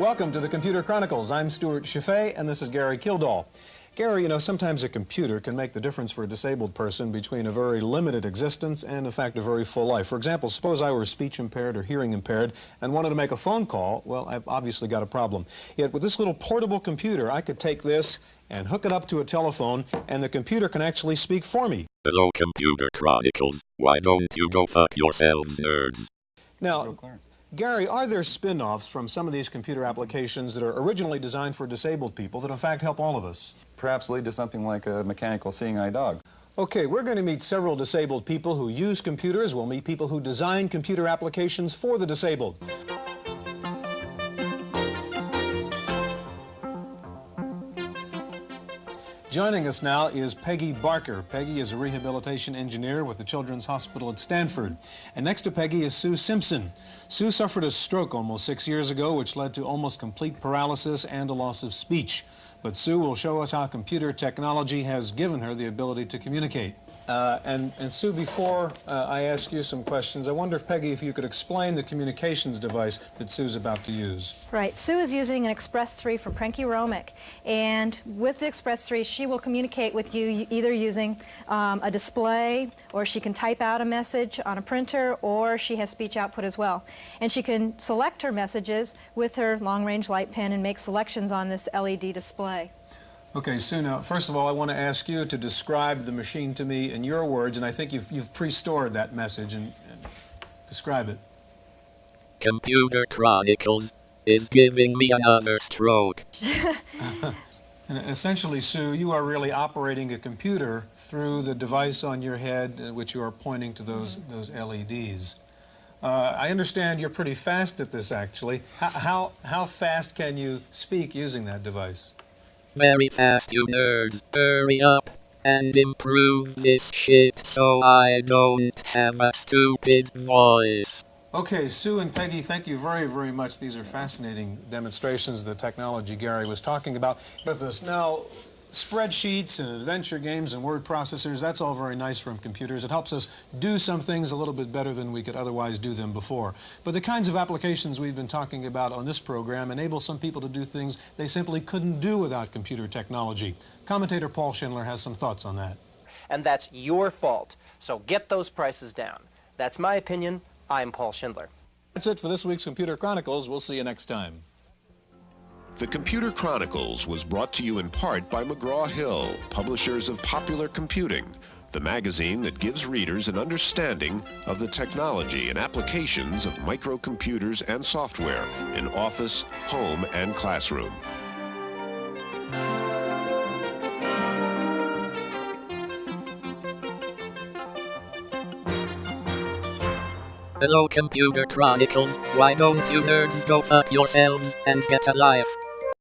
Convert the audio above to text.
Welcome to the Computer Chronicles. I'm Stuart Chaffee, and this is Gary Kildall. Gary, sometimes a computer can make the difference for a disabled person between a very limited existence and, in fact, a very full life. For example, suppose I were speech impaired or hearing impaired and wanted to make a phone call. Well, I've obviously got a problem. Yet with this little portable computer, I could take this and hook it up to a telephone, and the computer can actually speak for me. Hello, Computer Chronicles. Why don't you go fuck yourselves, nerds? Now, Gary, are there spin-offs from some of these computer applications that are originally designed for disabled people that in fact help all of us? Perhaps lead to something like a mechanical seeing eye dog. Okay, we're going to meet several disabled people who use computers. We'll meet people who design computer applications for the disabled. Joining us now is Peggy Barker. Peggy is a rehabilitation engineer with the Children's Hospital at Stanford. And next to Peggy is Sue Simpson. Sue suffered a stroke almost 6 years ago, which led to almost complete paralysis and a loss of speech. But Sue will show us how computer technology has given her the ability to communicate. And Sue, before I ask you some questions, I wonder if, Peggy, if you could explain the communications device that Sue's about to use. Right. Sue is using an Express 3 from Prenke Romic, and with the Express 3, she will communicate with you either using a display, or she can type out a message on a printer, or she has speech output as well. And she can select her messages with her long-range light pen and make selections on this LED display. Okay, Sue, now, first of all, I want to ask you to describe the machine to me in your words, and I think you've pre-stored that message, and describe it. Computer Chronicles is giving me another stroke. And essentially, Sue, you are really operating a computer through the device on your head, which you are pointing to those LEDs. I understand you're pretty fast at this, actually. How fast can you speak using that device? Very fast, you nerds. Hurry up and improve this shit so I don't have a stupid voice. Okay, Sue and Peggy, thank you very, very much. These are fascinating demonstrations of the technology Gary was talking about. With us now, spreadsheets and adventure games and word processors, that's all very nice from computers. It helps us do some things a little bit better than we could otherwise do them before. But the kinds of applications we've been talking about on this program enable some people to do things they simply couldn't do without computer technology. Commentator Paul Schindler has some thoughts on that. And that's your fault. So get those prices down. That's my opinion. I'm Paul Schindler. That's it for this week's Computer Chronicles. We'll see you next time. The Computer Chronicles was brought to you in part by McGraw-Hill, publishers of Popular Computing, the magazine that gives readers an understanding of the technology and applications of microcomputers and software in office, home, and classroom. Hello, Computer Chronicles. Why don't you nerds go fuck yourselves and get a life?